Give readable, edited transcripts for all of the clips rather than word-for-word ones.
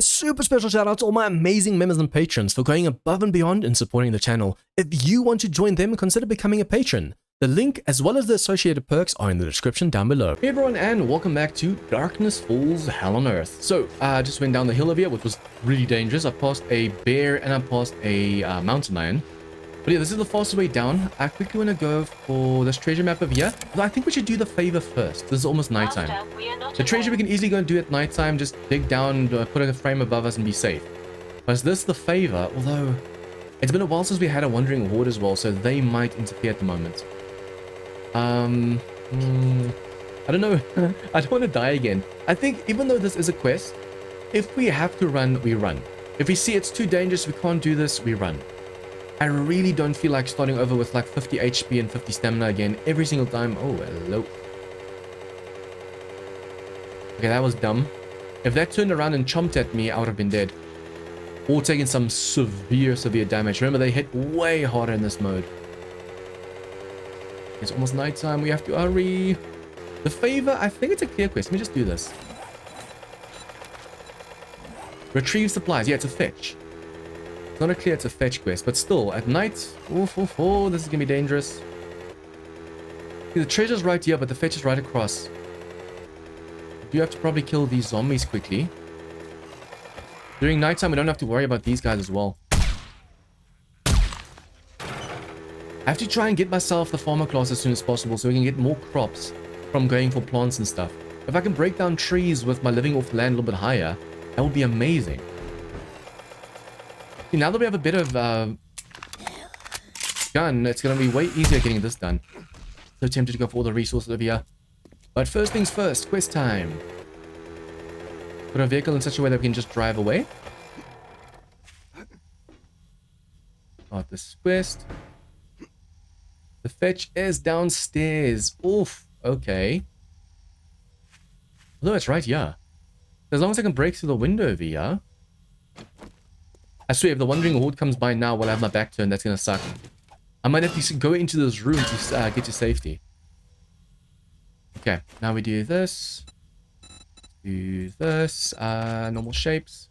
A super special shout out to all my amazing members and patrons for going above and beyond in supporting the channel. If you want to join them, consider becoming a patron. The link as well as the associated perks are in the description down below. Hey everyone, and welcome back to DarknessFalls Hell on Earth. So I just went down the hill over here, which was really dangerous. I passed a bear and I passed a mountain lion. But yeah, this is the fastest way down. I quickly want to go for this treasure map over here. But I think we should do the favor first. This is almost nighttime. The treasure we can easily go and do at nighttime. Just dig down, put a frame above us and be safe. But is this the favor? Although, it's been a while since we had a wandering horde as well, so they might interfere at the moment. I don't know. I don't want to die again. I think even though this is a quest, if we have to run, we run. If we see it's too dangerous, we can't do this, we run. I really don't feel like starting over with like 50 HP and 50 stamina again every single time. Oh, hello. Okay, that was dumb. If that turned around and chomped at me, I would have been dead. Or taken some severe damage. Remember, they hit way harder in this mode. It's almost nighttime. We have to hurry. The favor, I think it's a clear quest. Let me just do this. Retrieve supplies. Yeah, it's a fetch. It's not a clear, it's a fetch quest. But still, at night, this is going to be dangerous. See, the treasure's right here, but the fetch is right across. You have to probably kill these zombies quickly. During nighttime, we don't have to worry about these guys as well. I have to try and get myself the farmer class as soon as possible so we can get more crops from going for plants and stuff. If I can break down trees with my living off land a little bit higher, that would be amazing. See, now that we have a bit of gun, it's going to be way easier getting this done. So tempted to go for all the resources over here. But first things first, quest time. Put our vehicle in such a way that we can just drive away. Start this quest. The fetch is downstairs. Oof. Okay. Although it's right here. As long as I can break through the window over here. I swear, if the wandering horde comes by now while I have my back turned, that's going to suck. I might have to go into this room to get to safety. Okay. Now we do this. Do this. Normal shapes.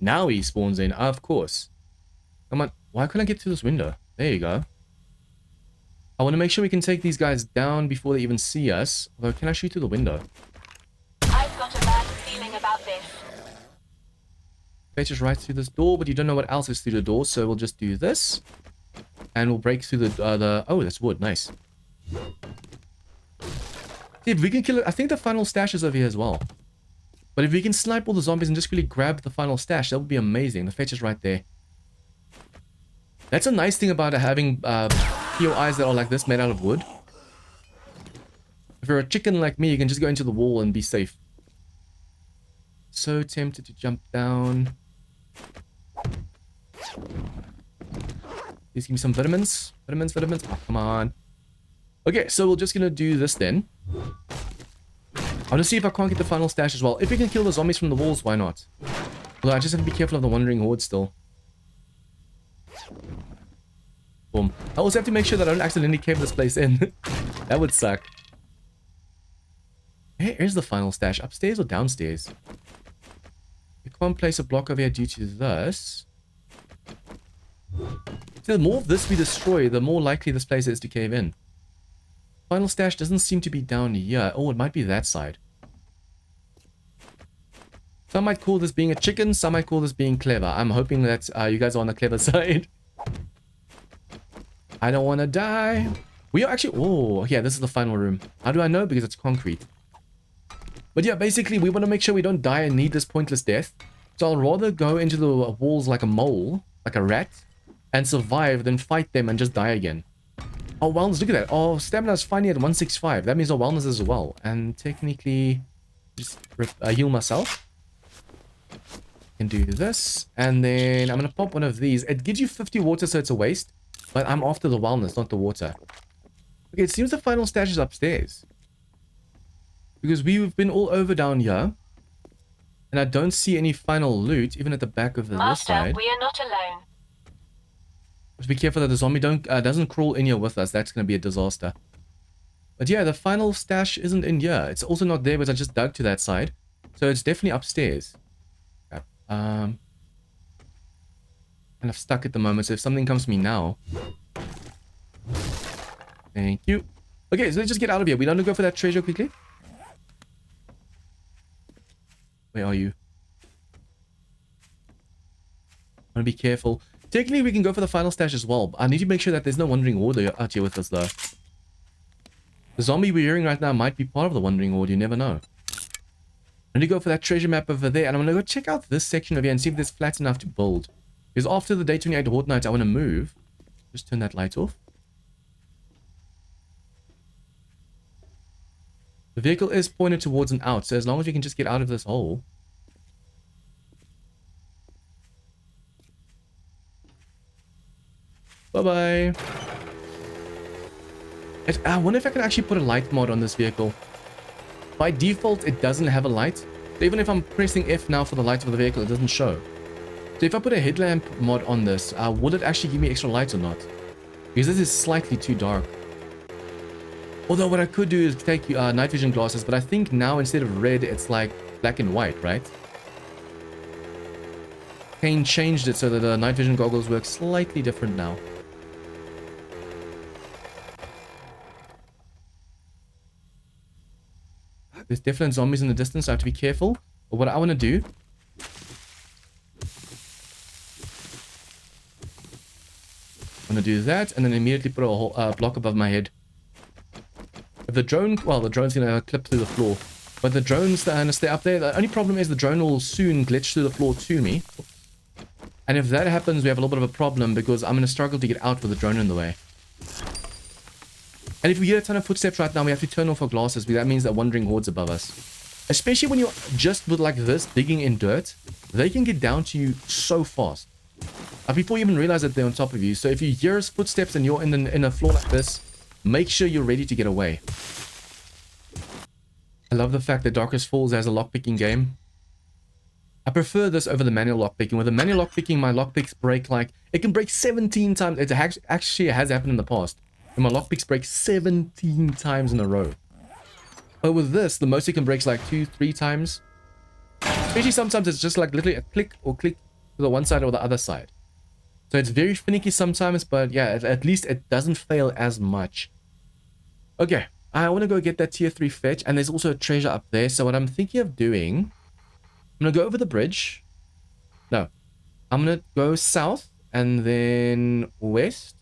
Now he spawns in. Of course. Come on. Why couldn't I get through this window? There you go. I want to make sure we can take these guys down before they even see us. Although, can I shoot through the window? I've got a bad feeling about this. Fetch is right through this door, but you don't know what else is through the door, so we'll just do this. And we'll break through the... Oh, that's wood. Nice. See, if we can kill it... I think the final stash is over here as well. But if we can snipe all the zombies and just really grab the final stash, that would be amazing. The fetch is right there. That's a nice thing about having POIs that are like this, made out of wood. If you're a chicken like me, you can just go into the wall and be safe. So tempted to jump down. Please give me some vitamins. Vitamins. Oh, come on. Okay, so we're just gonna do this then. I'll just see if I can't get the final stash as well. If we can kill the zombies from the walls, why not? Although I just have to be careful of the wandering horde still. Boom. I also have to make sure that I don't accidentally cave this place in. That would suck. Hey, here's the final stash. Upstairs or downstairs? We can't place a block over here due to this. So the more of this we destroy, the more likely this place is to cave in. Final stash doesn't seem to be down here. Oh, it might be that side. Some might call this being a chicken. Some might call this being clever. I'm hoping that you guys are on the clever side. I don't want to die. We are actually... Oh, yeah, this is the final room. How do I know? Because it's concrete. But yeah, basically, we want to make sure we don't die and need this pointless death. So I'll rather go into the walls like a mole, like a rat, and survive than fight them and just die again. Oh, wellness, look at that. Oh, stamina is finally at 165. That means our wellness as well. And technically, just heal myself. Can do this. And then I'm going to pop one of these. It gives you 50 water, so it's a waste. But I'm after the wellness, not the water. Okay, it seems the final stash is upstairs. Because we've been all over down here. And I don't see any final loot, even at the back of this side. We are not alone. Just be careful that the zombie doesn't crawl in here with us. That's going to be a disaster. But yeah, the final stash isn't in here. It's also not there, but I just dug to that side. So it's definitely upstairs. Okay. Kind of stuck at the moment, so if something comes to me now... Thank you. Okay, so let's just get out of here. We don't want to go for that treasure quickly. Where are you? I want to be careful. Technically, we can go for the final stash as well. I need to make sure that there's no wandering horde out here with us, though. The zombie we're hearing right now might be part of the wandering horde. You never know. I need to go for that treasure map over there. And I'm going to go check out this section over here and see if there's flat enough to build. Because after the day 28 horde night, I want to move. Just turn that light off. The vehicle is pointed towards an out. So as long as we can just get out of this hole. Bye-bye. I wonder if I can actually put a light mod on this vehicle. By default, it doesn't have a light. So even if I'm pressing F now for the light of the vehicle, it doesn't show. So if I put a headlamp mod on this, will it actually give me extra light or not? Because this is slightly too dark. Although what I could do is take night vision glasses, but I think now instead of red, it's like black and white, right? Kane changed it so that the night vision goggles work slightly different now. There's definitely zombies in the distance, so I have to be careful. But what I want to do... I'm going to do that, and then immediately put a whole block above my head. If the drone... Well, the drone's going to clip through the floor. But the drone's going to stay up there. The only problem is the drone will soon glitch through the floor to me. And if that happens, we have a little bit of a problem, because I'm going to struggle to get out with the drone in the way. And if we hear a ton of footsteps right now, we have to turn off our glasses, because that means that wandering hordes above us. Especially when you're just with like this, digging in dirt, they can get down to you so fast. Before you even realize that they're on top of you. So if you hear footsteps and you're in a floor like this, make sure you're ready to get away. I love the fact that DarknessFalls has a lockpicking game. I prefer this over the manual lockpicking. With the manual lockpicking, my lockpicks break like... It can break 17 times. It actually has happened in the past. And my lockpicks break 17 times in a row. But with this, the most it can break is like 2-3 times. Especially sometimes it's just like literally a click or click to the one side or the other side. So it's very finicky sometimes, but yeah, at least it doesn't fail as much. Okay, I want to go get that tier 3 fetch, and there's also a treasure up there. So what I'm thinking of doing, I'm going to go over the bridge. No, I'm going to go south and then west.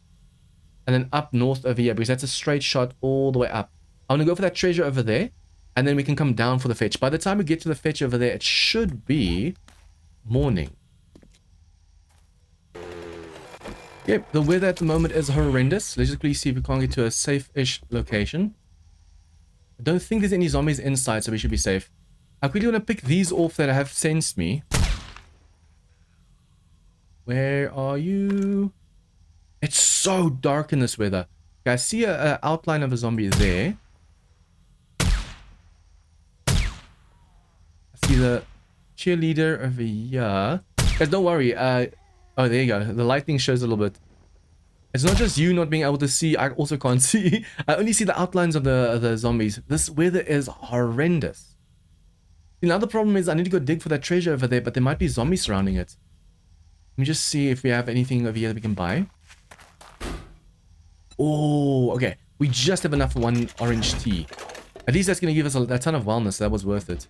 And then up north over here, because that's a straight shot all the way up. I'm going to go for that treasure over there. And then we can come down for the fetch. By the time we get to the fetch over there, it should be morning. Yep, the weather at the moment is horrendous. Let's just quickly see if we can't get to a safe-ish location. I don't think there's any zombies inside, so we should be safe. I quickly want to pick these off that have sensed me. Where are you? It's so dark in this weather. Okay, I see an outline of a zombie there. I see the cheerleader over here. Guys, don't worry. Oh, there you go. The lighting shows a little bit. It's not just you not being able to see. I also can't see. I only see the outlines of the zombies. This weather is horrendous. The other problem is I need to go dig for that treasure over there, but there might be zombies surrounding it. Let me just see if we have anything over here that we can buy. Oh, okay. We just have enough for one orange tea. At least that's going to give us a ton of wellness. That was worth it.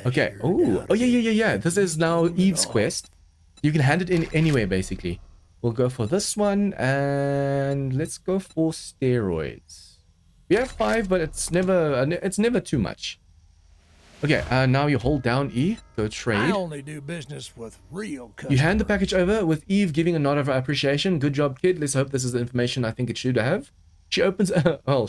Okay. Oh, yeah. This is now Eve's quest. You can hand it in anywhere, basically. We'll go for this one, and let's go for steroids. We have 5, but it's never too much. Okay, now you hold down E, go trade. I only do business with real customers. You hand the package over with Eve giving a nod of appreciation. Good job, kid. Let's hope this is the information I think it should have. She opens... well,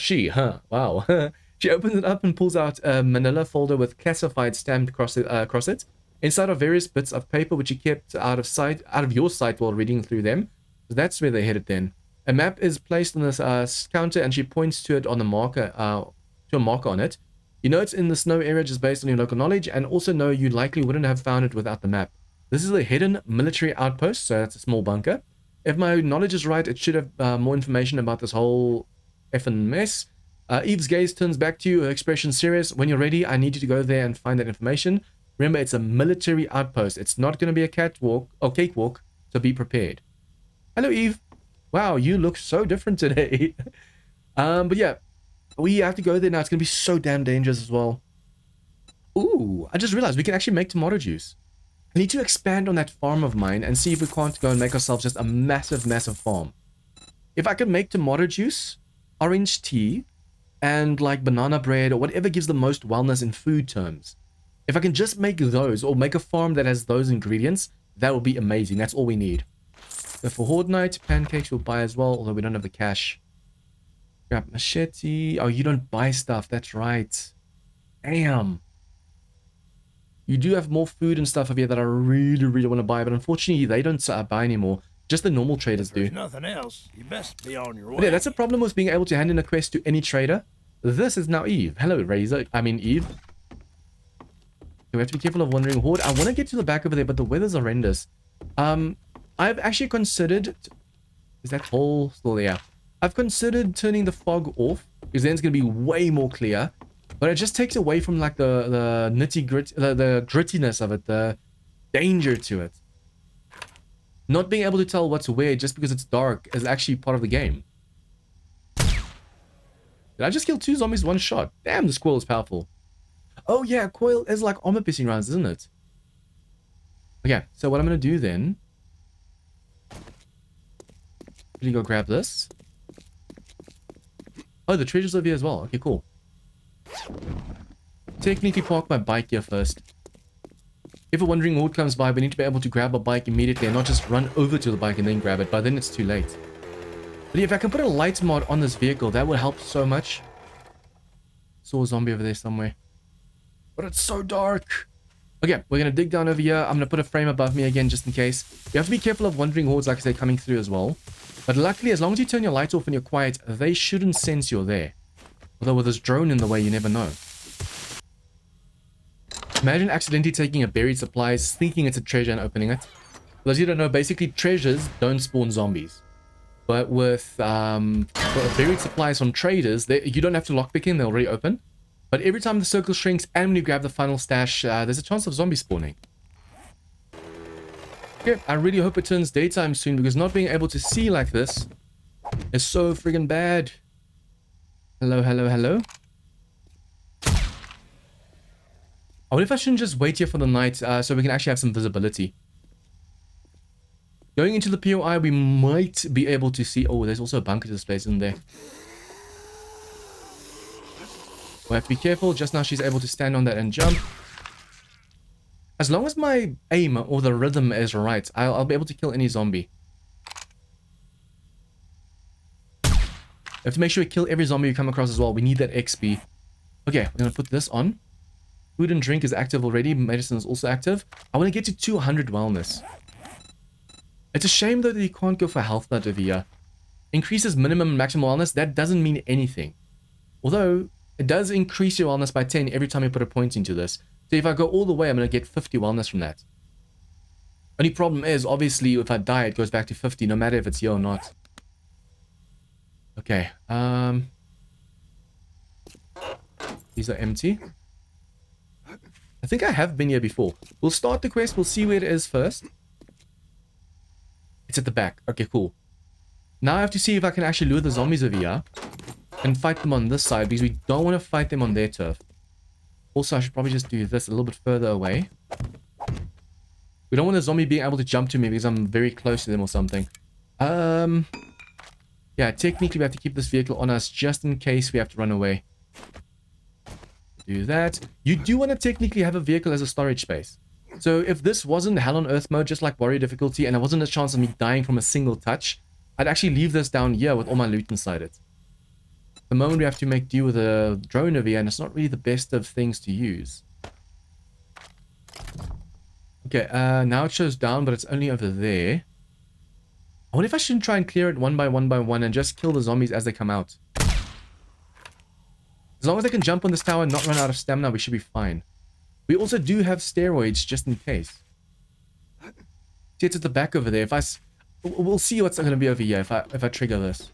wow. She opens it up and pulls out a manila folder with classified stamped across it. Inside are various bits of paper which you kept out of your sight while reading through them. So that's where they headed then. A map is placed on this counter, and she points to it on the marker, to a marker on it. You know it's in the snow area just based on your local knowledge, and also know you likely wouldn't have found it without the map. This is a hidden military outpost, so that's a small bunker. if my knowledge is right, it should have more information about this whole effing mess. Eve's gaze turns back to you, her expression serious. When you're ready, I need you to go there and find that information. Remember, it's a military outpost. It's not going to be a catwalk or cakewalk, so be prepared. Hello, Eve. Wow, you look so different today. But yeah, we have to go there now. It's going to be so damn dangerous as well. Ooh, I just realized we can actually make tomato juice. I need to expand on that farm of mine and see if we can't go and make ourselves just a massive, massive farm. If I could make tomato juice, orange tea, and like banana bread or whatever gives the most wellness in food terms. If I can just make those or make a farm that has those ingredients, that would be amazing. That's all we need. So for Horde Night, pancakes we'll buy as well, although we don't have the cash. Grab machete. Oh, you don't buy stuff. That's right. Damn. You do have more food and stuff over here that I really, really want to buy, but unfortunately they don't buy anymore. Just the normal traders do. There's nothing else. You best be on your way. But yeah, that's a problem with being able to hand in a quest to any trader. This is now Eve. Hello, Razor. I mean, Eve. We have to be careful of wandering Horde. I want to get to the back over there, but the weather's horrendous. I've actually considered... Is that hole still there? I've considered turning the fog off, because then it's going to be way more clear. But it just takes away from like the nitty-gritty, the grittiness of it, the danger to it. Not being able to tell what's where just because it's dark is actually part of the game. Did I just kill 2 zombies one shot? Damn, this coil is powerful. Oh yeah, coil is like armor piercing rounds, isn't it? Okay, so what I'm going to do then... Really go grab this. Oh, the treasure's over here as well. Okay, cool. Technically park my bike here first. If a wandering horde comes by, we need to be able to grab a bike immediately and not just run over to the bike and then grab it, but then it's too late. But if I can put a light mod on this vehicle, that would help so much. Saw a zombie over there somewhere. But it's so dark. Okay, we're going to dig down over here. I'm going to put a frame above me again just in case. You have to be careful of wandering hordes, like I say, coming through as well. But luckily, as long as you turn your lights off and you're quiet, they shouldn't sense you're there. Although with this drone in the way, you never know. Imagine accidentally taking a buried supplies, thinking it's a treasure and opening it. For those of you who don't know, basically treasures don't spawn zombies. But with buried supplies from traders, you don't have to lockpick in, they'll already open. But every time the circle shrinks and when you grab the final stash, there's a chance of zombie spawning. Okay, I really hope it turns daytime soon because not being able to see like this is so friggin' bad. Hello, hello, hello. I wonder if I shouldn't just wait here for the night so we can actually have some visibility. Going into the POI, we might be able to see... Oh, there's also a bunker displays in there. We have to be careful. Just now she's able to stand on that and jump. As long as my aim or the rhythm is right, I'll be able to kill any zombie. We have to make sure we kill every zombie we come across as well. We need that XP. Okay, we're going to put this on. Food and drink is active already. Medicine is also active. I want to get to 200 wellness. It's a shame though that you can't go for health nut over here. Increases minimum and maximum wellness. That doesn't mean anything. Although, it does increase your wellness by 10 every time you put a point into this. So if I go all the way, I'm going to get 50 wellness from that. Only problem is, obviously, if I die, it goes back to 50, no matter if it's here or not. Okay. These are empty. I think I have been here before. We'll start the quest. We'll see where it is first. It's at the back. Okay, cool. Now I have to see if I can actually lure the zombies over here and fight them on this side because we don't want to fight them on their turf. Also, I should probably just do this a little bit further away. We don't want the zombie being able to jump to me because I'm very close to them or something. Yeah, technically we have to keep this vehicle on us just in case we have to run away. Do that. You do want to technically have a vehicle as a storage space. So if this wasn't Hell on Earth mode, just like warrior difficulty, and there wasn't a chance of me dying from a single touch, I'd actually leave this down here with all my loot inside it. At the moment we have to make do with a drone over here, and it's not really the best of things to use. Okay, now it shows down, but it's only over there. I wonder if I shouldn't try and clear it one by one and just kill the zombies as they come out. As long as they can jump on this tower and not run out of stamina, we should be fine. We also do have steroids just in case. See, it's at the back over there. We'll see what's going to be over here if I trigger this.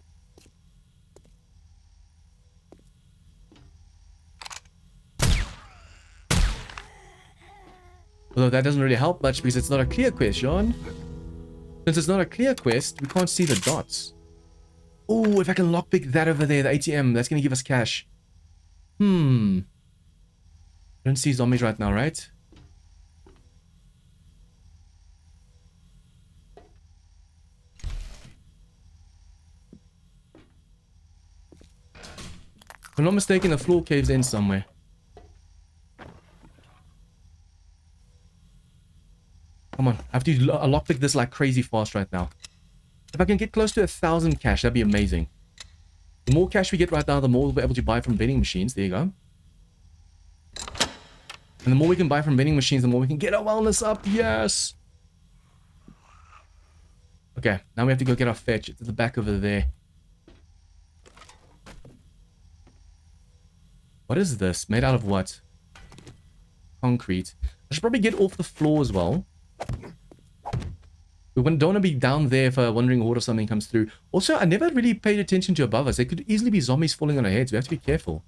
Although that doesn't really help much because it's not a clear quest, Sean. Since it's not a clear quest, we can't see the dots. Oh, if I can lockpick that over there, the ATM, that's going to give us cash. I don't see zombies right now, right? If I'm not mistaken, the floor caves in somewhere. Come on, I have to lockpick this like crazy fast right now. If I can get close to 1,000 cash, that'd be amazing. The more cash we get right now, the more we'll be able to buy from vending machines. There you go. And the more we can buy from vending machines, the more we can get our wellness up. Yes! Okay, now we have to go get our fetch. It's at the back over there. What is this? Made out of what? Concrete. I should probably get off the floor as well. We don't want to be down there if a wandering horde or something comes through. Also, I never really paid attention to above us. There could easily be zombies falling on our heads. We have to be careful.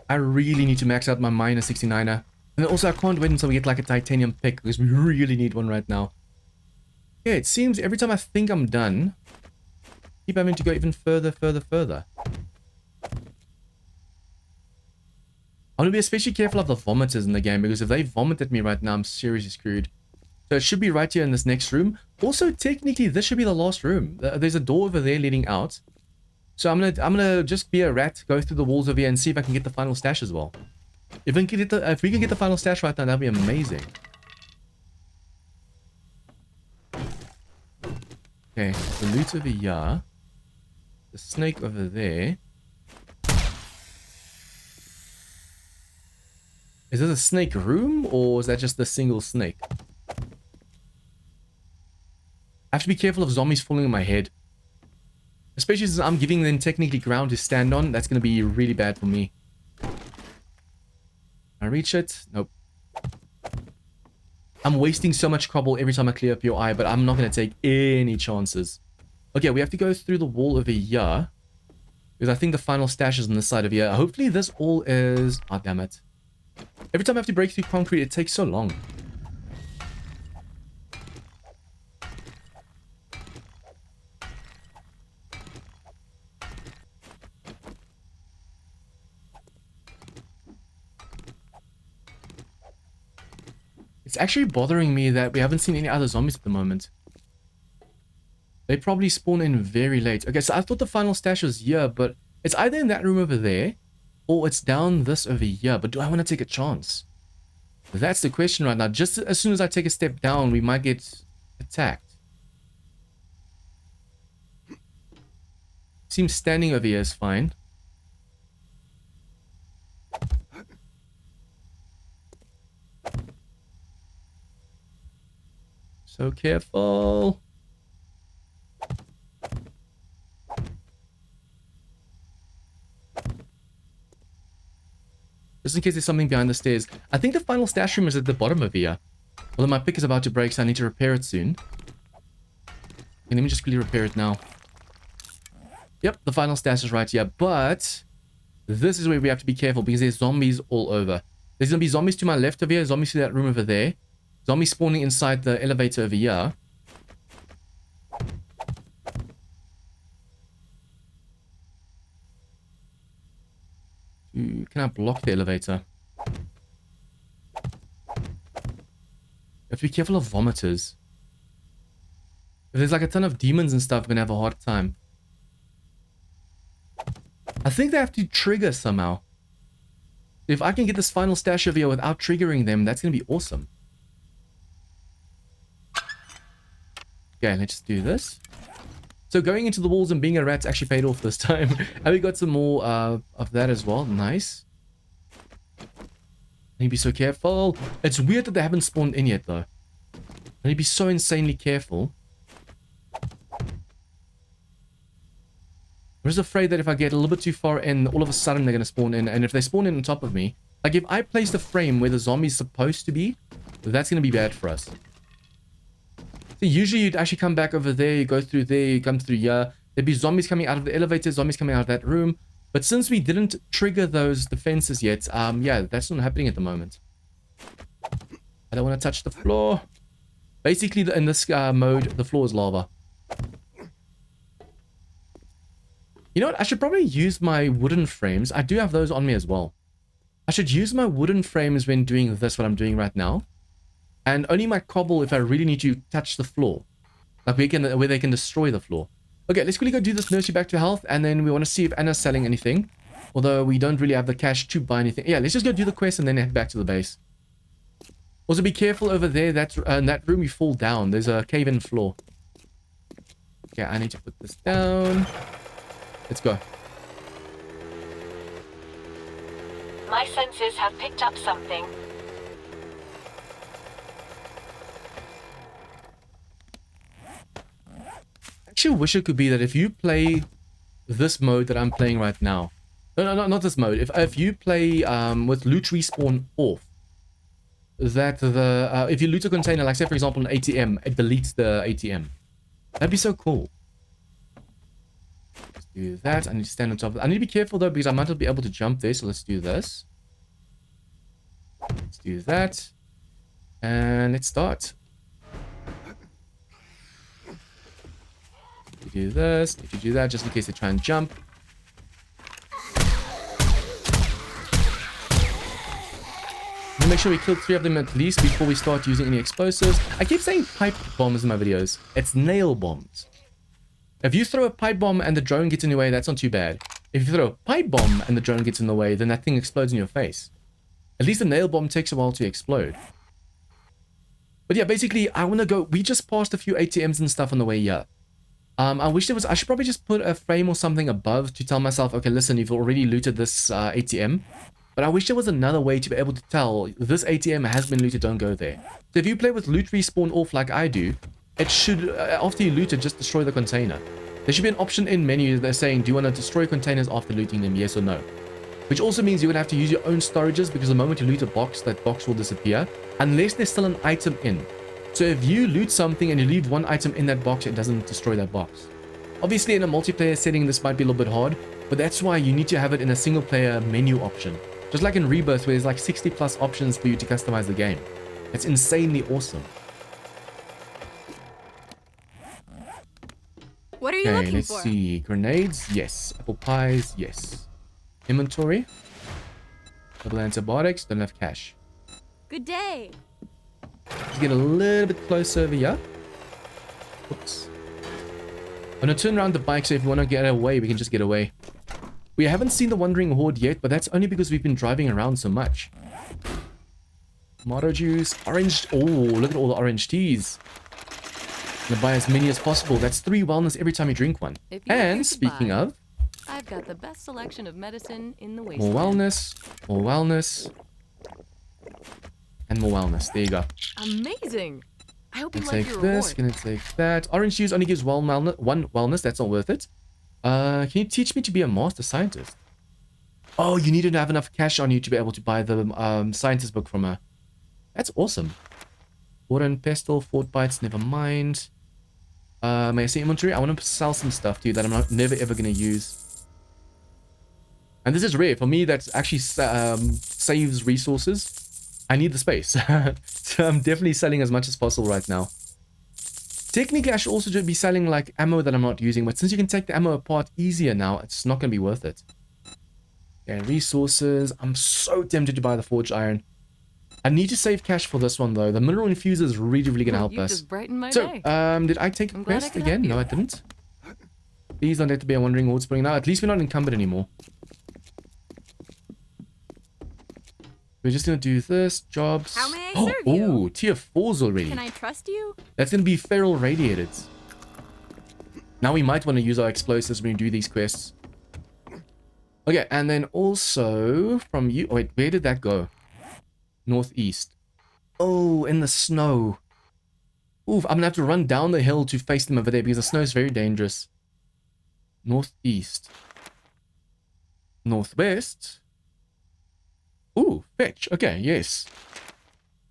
I really need to max out my minus 69er. And also, I can't wait until we get like a titanium pick because we really need one right now. Yeah, it seems every time I think I'm done, I keep having to go even further. I want to be especially careful of the vomiters in the game because if they vomit at me right now, I'm seriously screwed. So it should be right here in this next room. Also, technically, this should be the last room. There's a door over there leading out. So I'm gonna just be a rat, go through the walls over here and see if I can get the final stash as well. If we can get the final stash right now, that'd be amazing. Okay, the loot over here. The snake over there. Is this a snake room or is that just a single snake? I have to be careful of zombies falling on my head. Especially since I'm giving them technically ground to stand on. That's going to be really bad for me. I reach it? Nope. I'm wasting so much cobble every time I clear up your eye, but I'm not going to take any chances. Okay, we have to go through the wall over here. Because I think the final stash is on the side of here. Hopefully this all is... Oh, damn it. Every time I have to break through concrete, it takes so long. It's actually bothering me that we haven't seen any other zombies at the moment. They probably spawn in very late. Okay, so I thought the final stash was here, but it's either in that room over there, or it's down this over here. But do I want to take a chance? That's the question right now. Just as soon as I take a step down, we might get attacked. Seems standing over here is fine. So careful. Just in case there's something behind the stairs. I think the final stash room is at the bottom of here. Although my pick is about to break, so I need to repair it soon. Okay, let me just quickly repair it now. Yep, the final stash is right here. But this is where we have to be careful because there's zombies all over. There's going to be zombies to my left over here, zombies to that room over there. Zombies spawning inside the elevator over here. Ooh, can I block the elevator? You have to be careful of vomiters. If there's like a ton of demons and stuff, we're gonna have a hard time. I think they have to trigger somehow. If I can get this final stash over here without triggering them, that's gonna be awesome. Okay, let's just do this. So going into the walls and being a rat's actually paid off this time. And we got some more of that as well. Nice. I need to be so careful. It's weird that they haven't spawned in yet though. I need to be so insanely careful. I'm just afraid that if I get a little bit too far in, all of a sudden they're going to spawn in. And if they spawn in on top of me, like if I place the frame where the zombie's supposed to be, that's going to be bad for us. So usually you'd actually come back over there, you go through there, you come through here. There'd be zombies coming out of the elevator, zombies coming out of that room. But since we didn't trigger those defenses yet, yeah, that's not happening at the moment. I don't want to touch the floor. Basically, in this mode, the floor is lava. You know what? I should probably use my wooden frames. I do have those on me as well. I should use my wooden frames when doing this, what I'm doing right now. And only my cobble if I really need to touch the floor. Like where they can destroy the floor. Okay, let's quickly go do this nursery back to health. And then we want to see if Anna's selling anything. Although we don't really have the cash to buy anything. Yeah, let's just go do the quest and then head back to the base. Also, be careful over there. That's in that room you fall down. There's a cave-in floor. Okay, I need to put this down. Let's go. My senses have picked up something. I actually wish it could be that if you play this mode that I'm playing right now. No, not this mode. If you play with loot respawn off, that if you loot a container, like say for example an ATM, it deletes the ATM. That'd be so cool. Let's do that. I need to stand on top of it. I need to be careful though because I might not be able to jump there. So let's do this. Let's do that. And let's start. You do this, you do that, just in case they try and jump. Make sure we kill 3 of them at least before we start using any explosives. I keep saying pipe bombs in my videos. It's nail bombs. If you throw a pipe bomb and the drone gets in your way, that's not too bad. If you throw a pipe bomb and the drone gets in the way, then that thing explodes in your face. At least a nail bomb takes a while to explode. But yeah, basically, I want to go... We just passed a few ATMs and stuff on the way here. I wish there was... I should probably just put a frame or something above to tell myself, okay, listen, you've already looted this ATM. But I wish there was another way to be able to tell this ATM has been looted, don't go there. So if you play with loot respawn off like I do, it should, after you loot it, just destroy the container. There should be an option in menu that's saying, do you want to destroy containers after looting them, yes or no? Which also means you would have to use your own storages because the moment you loot a box, that box will disappear unless there's still an item in. So if you loot something and you leave one item in that box, it doesn't destroy that box. Obviously in a multiplayer setting, this might be a little bit hard, but that's why you need to have it in a single player menu option. Just like in Rebirth, where there's like 60 plus options for you to customize the game. It's insanely awesome. What are you looking let's for? see. Grenades, yes. Apple pies, yes. Inventory. Double antibiotics, don't have cash. Good day. Let's get a little bit closer over here. Oops. I'm gonna turn around the bike, so if you want to get away, we can just get away. We haven't seen the Wandering Horde yet, but that's only because we've been driving around so much. Tomato juice, orange. Oh, look at all the orange teas. I'm gonna buy as many as possible. That's 3 wellness every time you drink one. And speaking of, I've got the best selection of medicine in the more wasteland. more wellness, and more wellness. There you go. Amazing. I hope you Gonna like take your this, reward. gonna take that. Orange juice only gives one wellness. That's not worth it. Can you teach me to be a master scientist? Oh, you need to have enough cash on you to be able to buy the scientist book from her. That's awesome. Water and pestle, fort bites, never mind. May I see inventory? I want to sell some stuff to you that I'm never ever going to use. And this is rare. For me, that actually saves resources. I need the space. So I'm definitely selling as much as possible right now. Technically, I should also be selling like ammo that I'm not using, but since you can take the ammo apart easier now, it's not going to be worth it. Okay, resources. I'm so tempted to buy the forged iron. I need to save cash for this one though. The mineral infuser is really going to help You us. just brightened my So, day. did I take a I'm glad I quest could again? help you. No, I didn't. Please don't let there be a wandering horde spring now. At least we're not encumbered anymore. We're just going to do this. Jobs. How may I serve you? Oh, tier 4s already. Can I trust you? That's going to be feral radiated. Now we might want to use our explosives when we do these quests. Okay, and then also from you... Oh, wait, where did that go? Northeast. Oh, in the snow. Oof, I'm going to have to run down the hill to face them over there because the snow is very dangerous. Northeast. Northwest. Ooh, fetch. Okay, yes.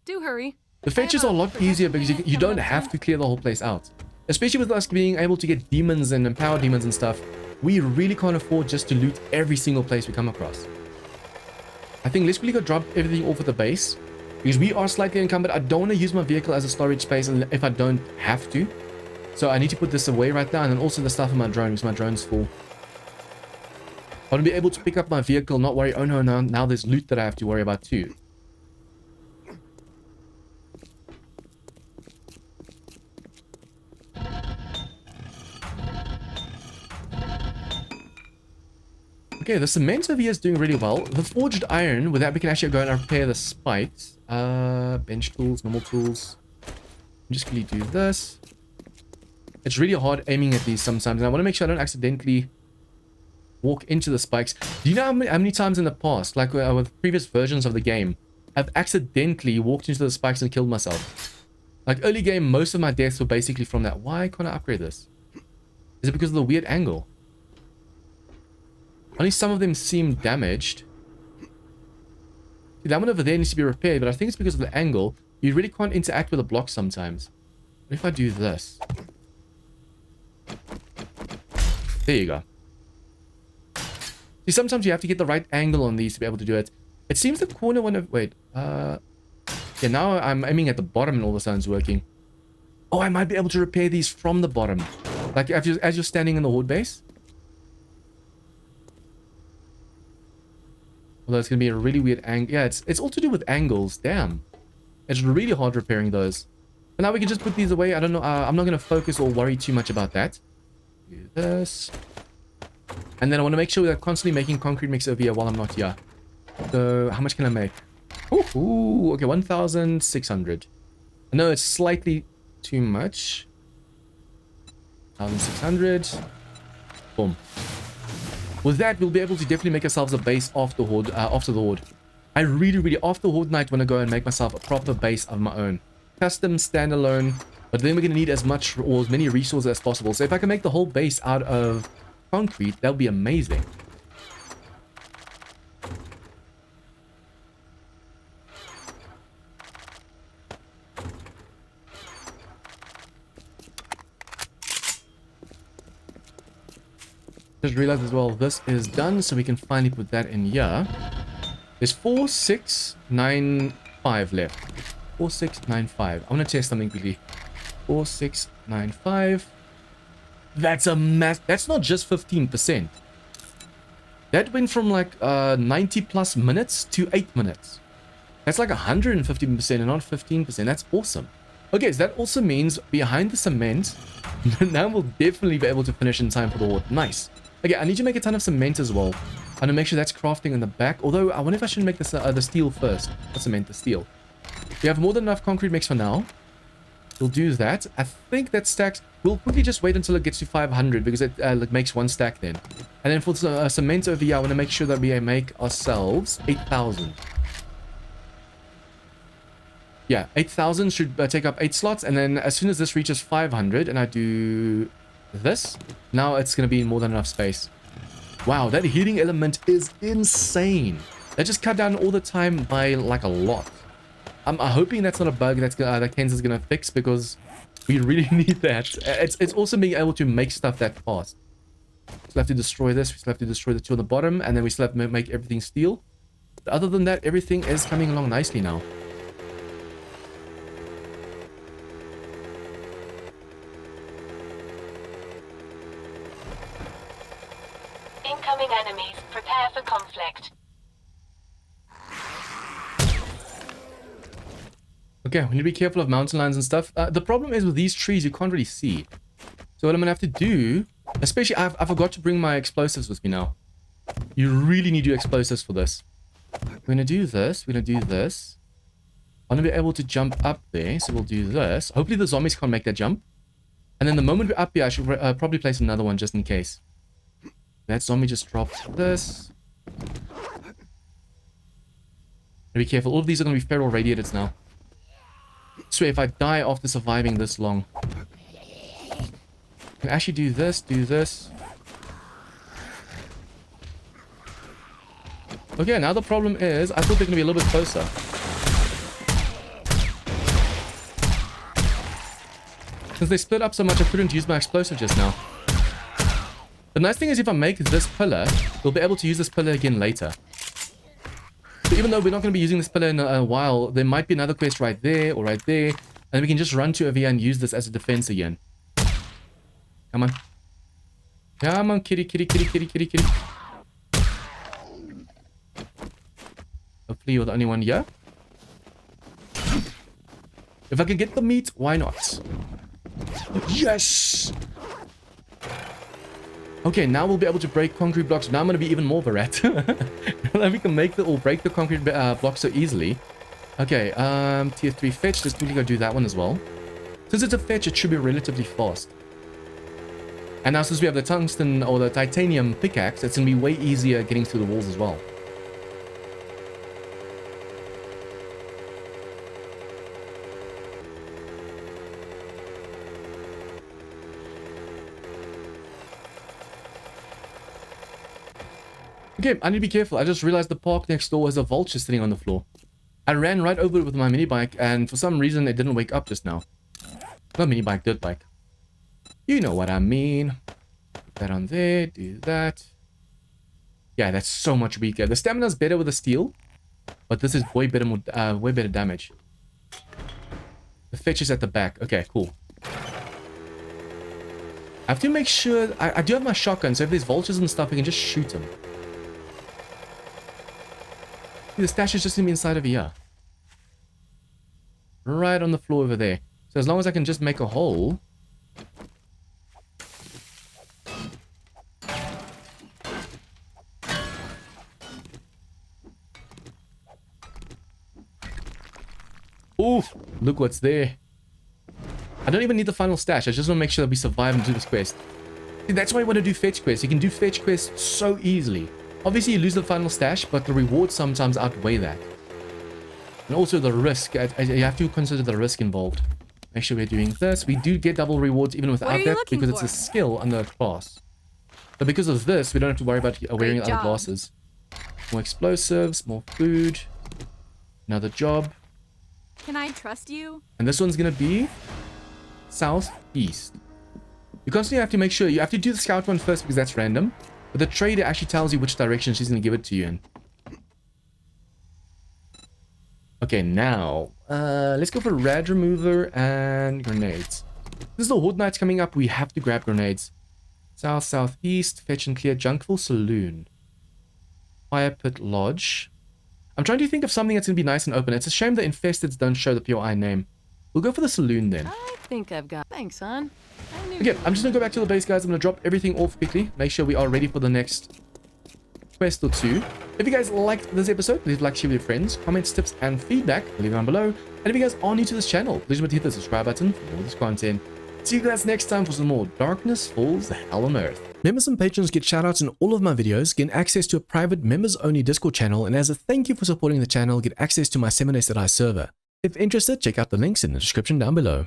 Do hurry. The fetches are a lot easier because you don't have to clear the whole place out. Especially with us being able to get demons and empower demons and stuff, we really can't afford just to loot every single place we come across. I think let's really go drop everything off at the base because we are slightly encumbered. I don't want to use my vehicle as a storage space if I don't have to. So I need to put this away right now, and then also the stuff in my drone because my drone's full. I want to be able to pick up my vehicle, not worry, oh no, now there's loot that I have to worry about too. Okay, the cement over here is doing really well. The forged iron, with that we can actually go and repair the spikes. Bench tools, normal tools. I'm just going to do this. It's really hard aiming at these sometimes, and I want to make sure I don't accidentally walk into the spikes. Do you know how many times in the past, like with previous versions of the game, I've accidentally walked into the spikes and killed myself? Like early game, most of my deaths were basically from that. Why can't I upgrade this? Is it because of the weird angle? Only some of them seem damaged. See, that one over there needs to be repaired, but I think it's because of the angle. You really can't interact with the block sometimes. What if I do this? There you go. See, sometimes you have to get the right angle on these to be able to do it. It seems the corner one of... Wait. Yeah, now I'm aiming at the bottom and all of a sudden it's working. Oh, I might be able to repair these from the bottom. Like as you're standing in the horde base. Although it's going to be a really weird angle. Yeah, it's all to do with angles. Damn. It's really hard repairing those. But now we can just put these away. I don't know. I'm not going to focus or worry too much about that. Do this. And then I want to make sure that I'm constantly making concrete mix over here while I'm not here. So, how much can I make? Ooh, okay, 1,600. I know it's slightly too much. 1,600. Boom. With that, we'll be able to definitely make ourselves a base after the horde. I really, after horde night, want to go and make myself a proper base of my own. Custom, standalone, but then we're going to need as much or as many resources as possible. So if I can make the whole base out of concrete, that would be amazing. Just realized as well, this is done, so we can finally put that in here. There's 4695 left. 4695. I want to test something quickly. 4695. That's a mass. That's not just 15%. That went from like 90 plus minutes to 8 minutes. That's like 150% and not 15%. That's awesome. Okay, so that also means behind the cement, now we'll definitely be able to finish in time for the horde. Nice. Okay, I need to make a ton of cement as well. I want to make sure that's crafting in the back. Although, I wonder if I should make this the steel first. Not cement, the steel. We have more than enough concrete mix for now. We'll do that. I think that stacks... We'll quickly just wait until it gets to 500 because it makes one stack then. And then for cement over here, I want to make sure that we make ourselves 8,000. Yeah, 8,000 should take up 8 slots. And then as soon as this reaches 500 and I do this, now it's going to be more than enough space. Wow, that heating element is insane. That just cut down all the time by like a lot. I'm hoping that's not a bug that Ken's going to fix because we really need that. It's also being able to make stuff that fast. We still have to destroy this. We still have to destroy the two on the bottom. And then we still have to make everything steel. But other than that, everything is coming along nicely now. Incoming enemies. Prepare for conflict. Okay, we need to be careful of mountain lions and stuff. The problem is with these trees, you can't really see. So what I'm going to have to do... Especially, I forgot to bring my explosives with me now. You really need your explosives for this. We're going to do this. We're going to do this. I want to be able to jump up there. So we'll do this. Hopefully the zombies can't make that jump. And then the moment we're up here, I should probably place another one just in case. That zombie just dropped this. Be careful. All of these are going to be feral radiators now. I swear, if I die after surviving this long. I can actually do this, Okay, now the problem is, I thought they're going to be a little bit closer. Since they split up so much, I couldn't use my explosive just now. The nice thing is if I make this pillar, we'll be able to use this pillar again later. So even though we're not going to be using this pillar in a while, there might be another quest right there or right there. And we can just run to over here and use this as a defense again. Come on. Come on, kitty, kitty, kitty, kitty, kitty, kitty. Hopefully you're the only one here. If I can get the meat, why not? Yes! Okay, now we'll be able to break concrete blocks. Now I'm going to be even more of a rat. Now we can make the, or break the concrete blocks so easily. Okay, tier 3 fetch. Let's quickly go do that one as well. Since it's a fetch, it should be relatively fast. And now since we have the tungsten or the titanium pickaxe, it's going to be way easier getting through the walls as well. Okay, I need to be careful. I just realized the park next door has a vulture sitting on the floor. I ran right over it with my mini bike, and for some reason it didn't wake up just now. Not mini bike, dirt bike. You know what I mean. Put that on there, do that. Yeah, that's so much weaker. The stamina's better with the steel, but this is way better damage. The fetch is at the back. Okay, cool. I have to make sure... I do have my shotgun, so if there's vultures and stuff, I can just shoot them. The stash is just going to be inside of here. Right on the floor over there. So as long as I can just make a hole. Oof, look what's there. I don't even need the final stash. I just want to make sure that we survive and do this quest. See, that's why I want to do fetch quests. You can do fetch quests so easily. Obviously, you lose the final stash, but the rewards sometimes outweigh that. And also the risk. You have to consider the risk involved. Make sure we're doing this. We do get double rewards even without that because it's a skill under a class. But because of this, we don't have to worry about wearing other classes. More explosives, more food. Another job. Can I trust you? And this one's going to be southeast. You constantly have to make sure. You have to do the scout one first because that's random. But the trader actually tells you which direction she's going to give it to you in. Okay, now, let's go for rad remover and grenades. This is the Horde Nights coming up. We have to grab grenades. South, southeast, fetch and clear, Junkful Saloon. Fire Pit Lodge. I'm trying to think of something that's going to be nice and open. It's a shame the infesteds don't show the POI name. We'll go for the saloon then. I think I've got... Thanks, son. Okay, I'm just going to go back to the base, guys. I'm going to drop everything off quickly. Make sure we are ready for the next quest or two. If you guys liked this episode, leave a like, share with your friends, comments, tips, and feedback. Leave it down below. And if you guys are new to this channel, please remember to hit the subscribe button for more of this content. See you guys next time for some more Darkness Falls, Hell on Earth. Members and patrons get shoutouts in all of my videos, get access to a private members-only Discord channel, and as a thank you for supporting the channel, get access to my 7days server. If interested, check out the links in the description down below.